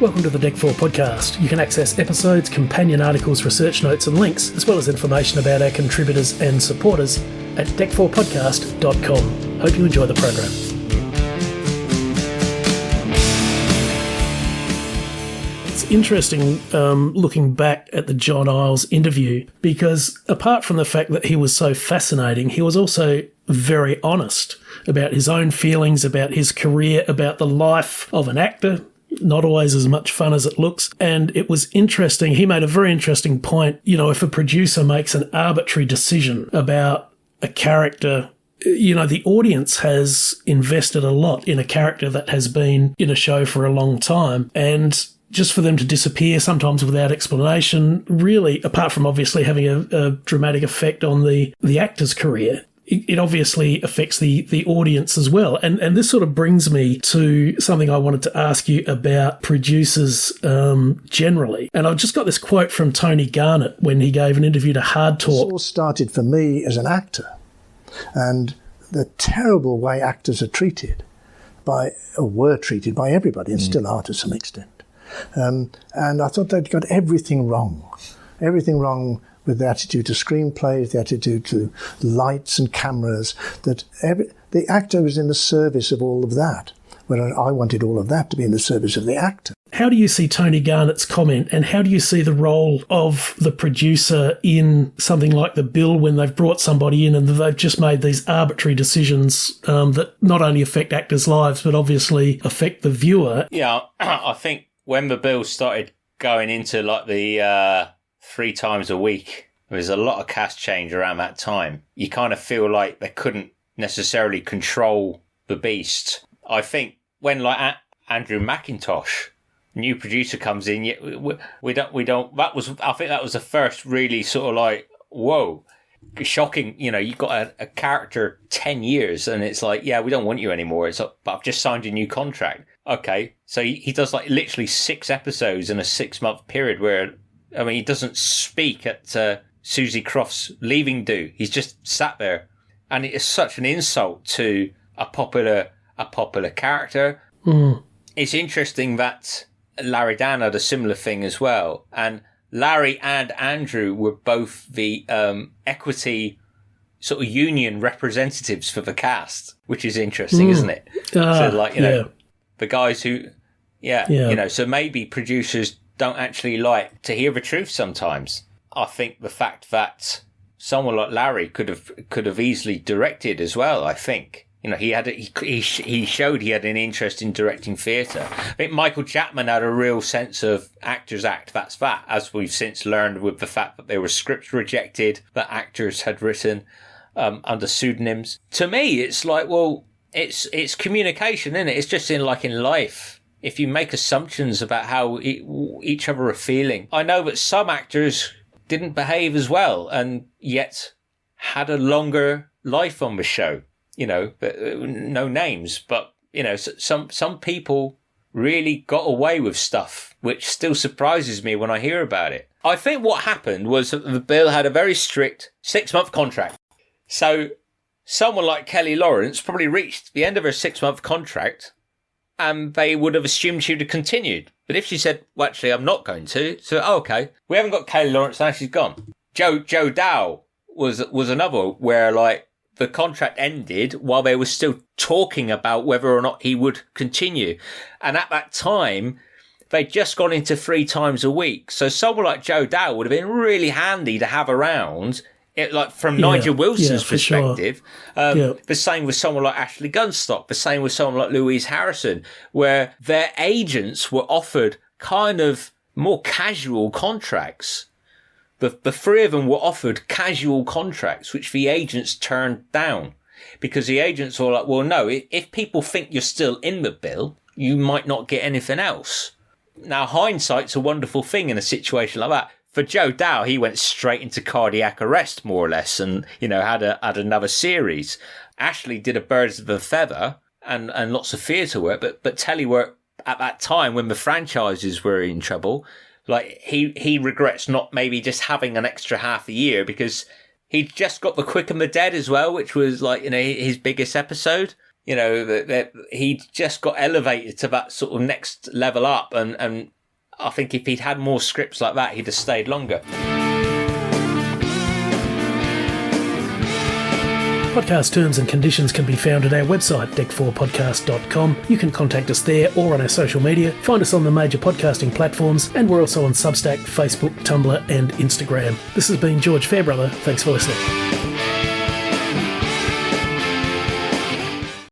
Welcome to the Deck 4 podcast. You can access episodes, companion articles, research notes and links, as well as information about our contributors and supporters at deck4podcast.com. Hope you enjoy the program. It's interesting looking back at the John Isles interview, because apart from the fact that he was so fascinating, he was also very honest about his own feelings, about his career, about the life of an actor. Not always as much fun as it looks. And it was interesting. He made a very interesting point. You know, if a producer makes an arbitrary decision about a character, you know, the audience has invested a lot in a character that has been in a show for a long time. And just for them to disappear, sometimes without explanation, really, apart from obviously having a dramatic effect on the actor's career, it obviously affects the audience as well. And this sort of brings me to something I wanted to ask you about producers generally. And I've just got this quote from Tony Garnett when he gave an interview to Hard Talk. It all started for me as an actor, and the terrible way actors are treated were treated by everybody, and still are to some extent. And I thought they'd got everything wrong with the attitude to screenplays, the attitude to lights and cameras, that the actor was in the service of all of that, whereas I wanted all of that to be in the service of the actor. How do you see Tony Garnett's comment, and how do you see the role of the producer in something like The Bill when they've brought somebody in and they've just made these arbitrary decisions that not only affect actors' lives but obviously affect the viewer? Yeah, I think when The Bill started going into like the 3 times a week, there was a lot of cast change around that time. You kind of feel like they couldn't necessarily control the beast. I think when like Andrew McIntosh, new producer, comes in, we don't. I think that was the first really sort of like, whoa, shocking. You know, you've got a character 10 years, and it's like, yeah, we don't want you anymore. It's like, but I've just signed a new contract. Okay, so he does like literally 6 episodes in a 6-month period where, I mean, he doesn't speak at Susie Croft's leaving do. He's just sat there, and it is such an insult to a popular character. Mm. It's interesting that Larry Dan had a similar thing as well, and Larry and Andrew were both the equity sort of union representatives for the cast, which is interesting, isn't it? So, like, you know, the guys who, you know, so maybe producers don't actually like to hear the truth sometimes. I think the fact that someone like Larry could have easily directed as well. I think, you know, he showed he had an interest in directing theatre. I think Michael Chapman had a real sense of actors act. That's that, as we've since learned with the fact that there were scripts rejected that actors had written under pseudonyms. To me, it's like, well, it's communication, isn't it? It's just in life. If you make assumptions about how each other are feeling. I know that some actors didn't behave as well and yet had a longer life on the show. You know, no names, but, you know, some people really got away with stuff, which still surprises me when I hear about it. I think what happened was that The Bill had a very strict 6-month contract. So someone like Kelly Lawrence probably reached the end of her 6-month contract, and they would have assumed she would have continued. But if she said, well, actually, I'm not going to, so, okay, we haven't got Kelly Lawrence, now she's gone. Joe Dow was another where, like, the contract ended while they were still talking about whether or not he would continue. And at that time, they'd just gone into 3 times a week. So someone like Joe Dow would have been really handy to have around, from Nigel Wilson's perspective. Sure. The same with someone like Ashley Gunstock, the same with someone like Louise Harrison, where their agents were offered kind of more casual contracts. The 3 of them were offered casual contracts, which the agents turned down, because the agents were like, well, no, if people think you're still in The Bill, you might not get anything else. Now, hindsight's a wonderful thing in a situation like that. For Joe Dow, he went straight into cardiac arrest, more or less, and, you know, had another series. Ashley did a Birds of a Feather and lots of theatre work, but telly work at that time when the franchises were in trouble. Like, he regrets not maybe just having an extra half a year, because he'd just got The Quick and the Dead as well, which was, like, you know, his biggest episode. You know, that he just got elevated to that sort of next level up. And I think if he'd had more scripts like that, he'd have stayed longer. Podcast terms and conditions can be found at our website, deck4podcast.com. You can contact us there or on our social media. Find us on the major podcasting platforms, and we're also on Substack, Facebook, Tumblr and Instagram. This has been George Fairbrother. Thanks for listening.